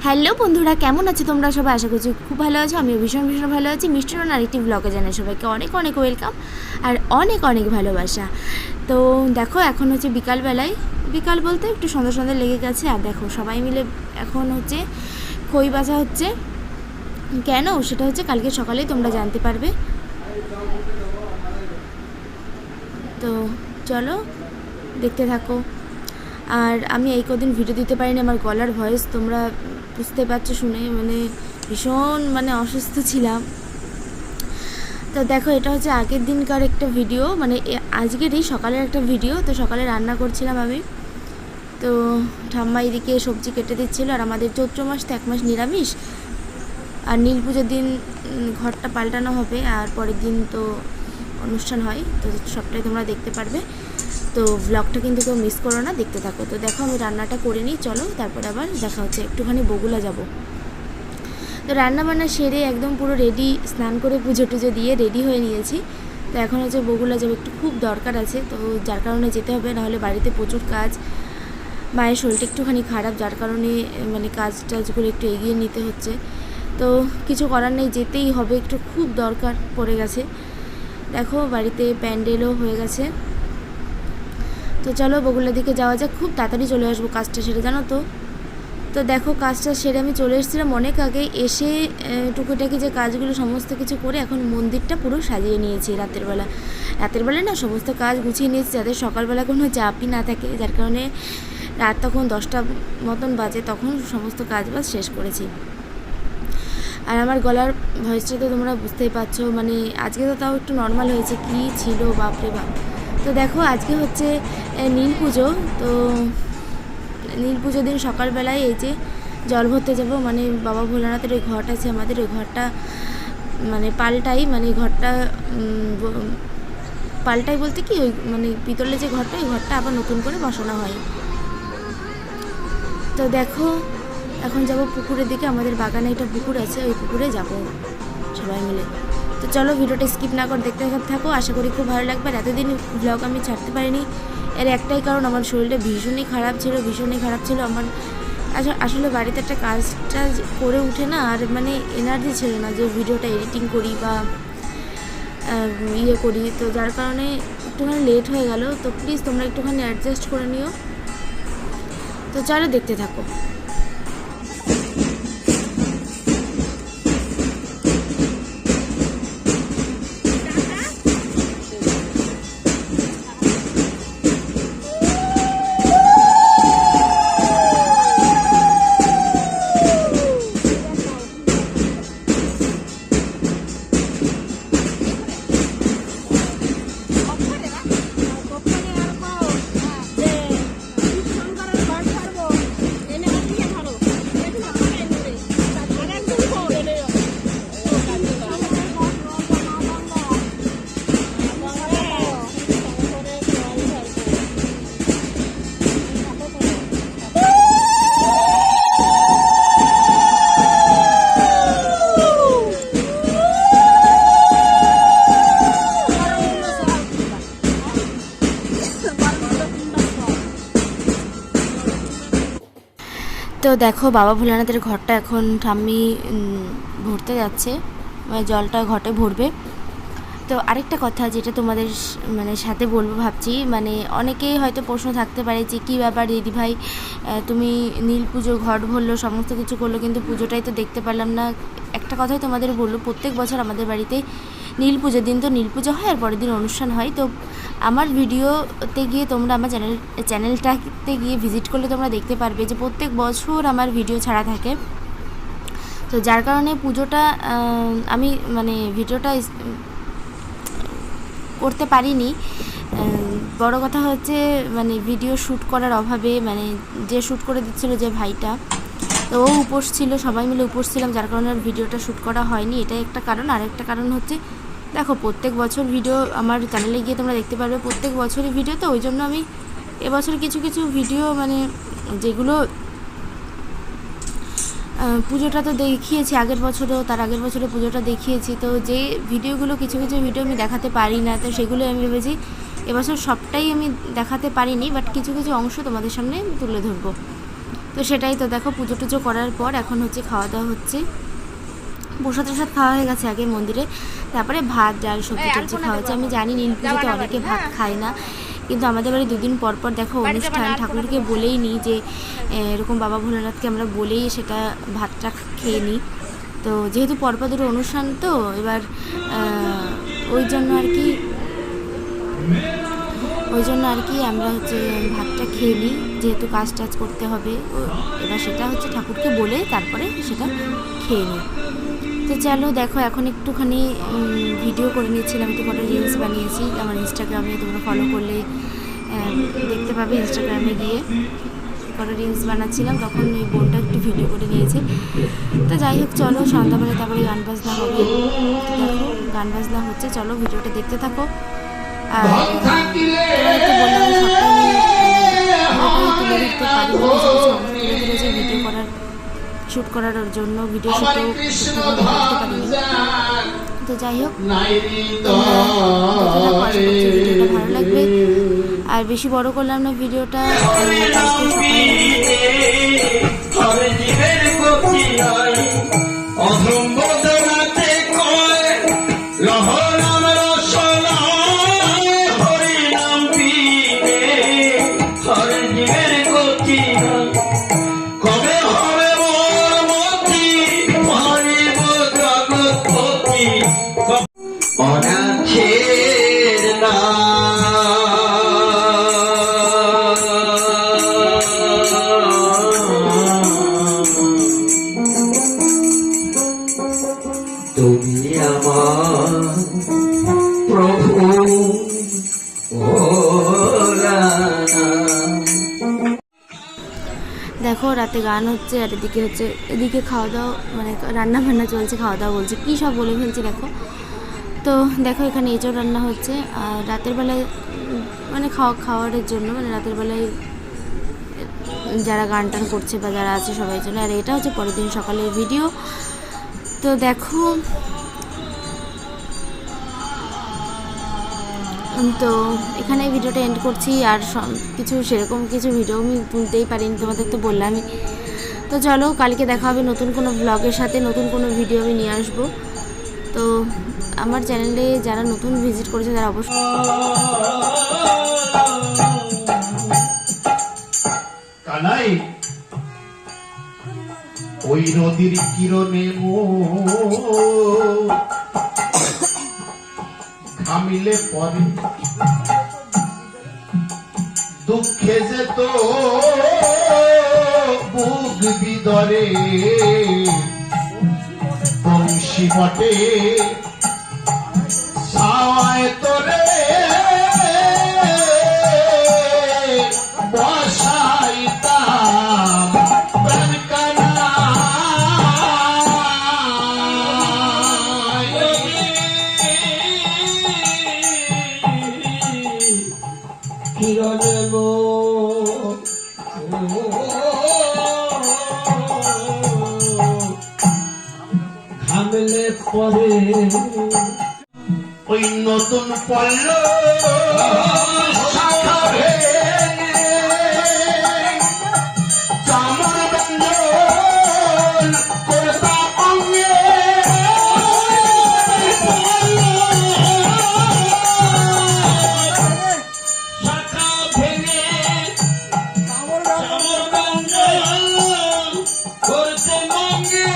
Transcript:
Hello বন্ধুরা, কেমন আছো তোমরা সবাই? আশা করছি খুব ভালো আছো। আমিও ভীষণ ভীষণ ভালো আছি। মিষ্টির আরেকটি ব্লগে জানাই সবাইকে অনেক অনেক ওয়েলকাম আর অনেক অনেক ভালোবাসা। তো দেখো, এখন হচ্ছে বিকালবেলায়, বিকাল বলতে একটু সন্ধ্যা সন্ধ্যা লেগে গেছে। আর দেখো সবাই মিলে এখন হচ্ছে খই বাজা হচ্ছে। কেন সেটা হচ্ছে কালকে সকালেই তোমরা জানতে পারবে। তো চলো দেখতে থাকো। আর আমি এই কদিন ভিডিও দিতে পারিনি, আমার গলার ভয়েস তোমরা বুঝতে পারছো শুনে, ভীষণ অসুস্থ ছিলাম। তো দেখো, এটা হচ্ছে আগের দিনকার একটা ভিডিও, আজকেরই সকালের একটা ভিডিও। তো সকালে রান্না করছিলাম আমি, তো ঠাম্মা এদিকে সবজি কেটে দিচ্ছিলো। আর আমাদের চৈত্র মাস তো 1 মাস নিরামিষ। আর নীল পুজোর দিন ঘরটা পাল্টানো হবে, আর পরের দিন তো অনুষ্ঠান হয়। তো সবটাই তোমরা দেখতে পারবে। তো ব্লগটা কিন্তু কেউ মিস করো না, দেখতে থাকো। তো দেখো আমি রান্নাটা করে নিই, চলো তারপরে আবার দেখা হচ্ছে। একটুখানি বগুলা যাব। তো রান্না বান্না সেরে একদম পুরো রেডি, স্নান করে পুজো টুজো দিয়ে রেডি হয়ে নিয়েছি। তো এখন হচ্ছে বগুলা যাবো, একটু খুব দরকার আছে, তো যার কারণে যেতে হবে। নাহলে বাড়িতে প্রচুর কাজ, মায়ের শরীরটা একটুখানি খারাপ, যার কারণে কাজ টাজগুলো একটু এগিয়ে নিতে হচ্ছে। তো কিছু করার নেই, যেতেই হবে, একটু খুব দরকার পড়ে গেছে। দেখো বাড়িতে প্যান্ডেলও হয়ে গেছে। তো চলো বগুলার দিকে যাওয়া যাক, খুব তাড়াতাড়ি চলে আসবো কাজটা সেরে, জানো তো। তো দেখো কাজটা সেরে আমি চলে এসেছিলাম অনেক আগে। এসে টুকিটাকি যে কাজগুলো সমস্ত কিছু করে এখন মন্দিরটা পুরো সাজিয়ে নিয়েছি। রাতের বেলায় না সমস্ত কাজ গুছিয়ে নিয়েছি, যাতে সকালবেলা কোনো চাপই না থাকে, যার কারণে রাত তখন 10টা মতন বাজে, তখন সমস্ত কাজ বাজ শেষ করেছি। আর আমার গলার ভয়েসটা তো তোমরা বুঝতেই পারছো, আজকে তো তাও একটু নর্মাল হয়েছে, কী ছিল বাপরে বাপ। তো দেখো আজকে হচ্ছে নীল পুজো। তো নীল পুজোর দিন সকালবেলায় এই যে জল ভরতে যাবো, বাবা ভোলানাথের ওই ঘট আছে আমাদের, ওই ঘরটা পাল্টাই, ঘরটা পাল্টাই বলতে কি, ওই পিতলের যে ঘরটা, ওই ঘরটা আবার নতুন করে বসানো হয়। তো দেখো এখন যাব পুকুরের দিকে, আমাদের বাগানে একটা পুকুর আছে, ওই পুকুরে যাব সবাই মিলে। তো চলো ভিডিওটা স্কিপ না করে দেখতে থাকো, আশা করি খুব ভালো লাগবে। আর এতদিন ব্লগ আমি ছাড়তে পারিনি, এর একটাই কারণ, আমার শরীরটা ভীষণই খারাপ ছিল আমার। আসলে বাড়িতে একটা কাজটা করে উঠে না, আর এনার্জি ছিল না যে ভিডিওটা এডিটিং করি বা করি। তো যার কারণে একটুখানি লেট হয়ে গেল। তো প্লিজ তোমরা একটুখানি অ্যাডজাস্ট করে নিও। তো চলো দেখতে থাকো। তো দেখো বাবা ভোলানাথের ঘরটা এখন ঠাম্মি ভরতে যাচ্ছে, জলটা ঘটে ভরবে। তো আরেকটা কথা যেটা তোমাদের সাথে বলবো ভাবছি, অনেকেই হয়তো প্রশ্ন থাকতে পারে যে কী ব্যাপার দিদি ভাই, তুমি নীল পুজো ঘট ভরলো, সমস্ত কিছু করলো, কিন্তু পুজোটাই তো দেখতে পারলাম না। একটা কথাই তোমাদের বললো, প্রত্যেক বছর আমাদের বাড়িতে নীল পুজোর দিন তো নীল পুজো হয়, আর পরের দিন অনুষ্ঠান হয়। তো আমার ভিডিওতে গিয়ে তোমরা আমার চ্যানেলটাতে গিয়ে ভিজিট করলে তোমরা দেখতে পারবে যে প্রত্যেক বছর আমার ভিডিও ছাড়া থাকে। তো যার কারণে পুজোটা আমি ভিডিওটা করতে পারিনি। বড় কথা হচ্ছে ভিডিও শ্যুট করার অভাবে, যে শ্যুট করে দিচ্ছিলো যে ভাইটা, তো ও উপোস ছিল, সবাই মিলে উপোস ছিলাম, যার কারণে আর ভিডিওটা শ্যুট করা হয়নি। এটাই একটা কারণ। আর একটা কারণ হচ্ছে দেখো প্রত্যেক বছর ভিডিও আমার চ্যানেলে গিয়ে তোমরা দেখতে পারবে, প্রত্যেক বছরই ভিডিও, তো ওই জন্য আমি এবছর কিছু কিছু ভিডিও যেগুলো পুজোটা তো দেখিয়েছি আগের বছরেও, তার আগের বছরে পুজোটা দেখিয়েছি, তো যে ভিডিওগুলো কিছু কিছু ভিডিও আমি দেখাতে পারি না, তো সেগুলো আমি ভেবেছি এবছর সবটাই আমি দেখাতে পারিনি, বাট কিছু কিছু অংশ তোমাদের সামনে তুলে ধরবো। তো তো সেটাই তো দেখো, পুজো টুজো করার পর এখন হচ্ছে খাওয়া দাওয়া হচ্ছে। প্রসাদ টসাদ খাওয়া হয়ে গেছে আগে মন্দিরে, তারপরে ভাত ডাল সবজি টবজি খাওয়া হচ্ছে। আমি জানি নীল পুজোতে অনেকে ভাত খায় না, কিন্তু আমাদের বাড়ি দুদিন পর পর দেখো অনুষ্ঠান, ঠাকুরকে বলেই নিই যে এরকম বাবা ভোলানাথকে আমরা বলেই সেটা ভাতটা খেয়ে নিই। তো যেহেতু পরপর দুটো অনুষ্ঠান, তো এবার ওই জন্য আর কি আমরা হচ্ছে ভাতটা খেয়ে নিই, যেহেতু কাজ টাজ করতে হবে। এবার সেটা হচ্ছে ঠাকুরকে বলে তারপরে সেটা খেয়ে নিই। তো চলো দেখো, এখন একটুখানি ভিডিও করে নিচ্ছিলাম, একটু কটা রিলস বানিয়েছি আমার ইনস্টাগ্রামে, তোমরা ফলো করলে দেখতে পাবে। ইনস্টাগ্রামে গিয়ে কটা রিলস বানাচ্ছিলাম, তখন ওই বোনটা একটু ভিডিও করে নিয়েছে। তো যাই হোক, চলো সন্ধ্যাবেলা তারপরে গান বাজনা হবে। দেখো গান বাজনা হচ্ছে, চলো ভিডিওটা দেখতে থাকো। আর বললাম তুলে দিতে পারি ভিডিও করার, শ্যুট করার জন্য, ভিডিও শ্যুটও করতে পারিনি। তো যাই হোক, ভিডিওটা ভালো লাগবে। আর বেশি বড় করলাম না ভিডিওটা। তুমি আমার প্রভু দেখো রাতে গান হচ্ছে, আর এদিকে হচ্ছে এদিকে খাওয়া দাওয়া, মানে রান্না বান্না চলছে, খাওয়া দাওয়া বলছে, কী সব বলে ফেলছি দেখো। তো দেখো এখানে এঁচড় রান্না হচ্ছে, আর রাতের বেলায় মানে খাওয়ারের জন্য, মানে রাতের বেলায় যারা গান টান করছে বা যারা আছে সবাই জন্য। আর এটা হচ্ছে পরের দিন সকালের ভিডিও। তো দেখো, তো এখানে ভিডিওটা এন্ড করছি। আর কিছু সেরকম কিছু ভিডিও আমি তুলতেই পারিনি, তোমাদের তো বললামই। তো চলো, কালকে দেখা হবে নতুন কোনো ব্লগের সাথে, নতুন কোনো ভিডিও আমি নিয়ে আসবো। তো আমার চ্যানেলে যারা নতুন ভিজিট করেছে তারা অবশ্যই কানাই ওই নদীর কিরণে ঘামিলে পরে দুঃখে যে তো বুক বিদরে বংশী বটে ছাওয়ায় তোরে বসাইতাম কিরণে ঘামলে পরে ওই নতুন পল্লব শাখা ভেঙে চামর ব্যঞ্জন করতা অঙ্গে শাখা ভেঙে চামর ব্যঞ্জন করতে মঙ্গে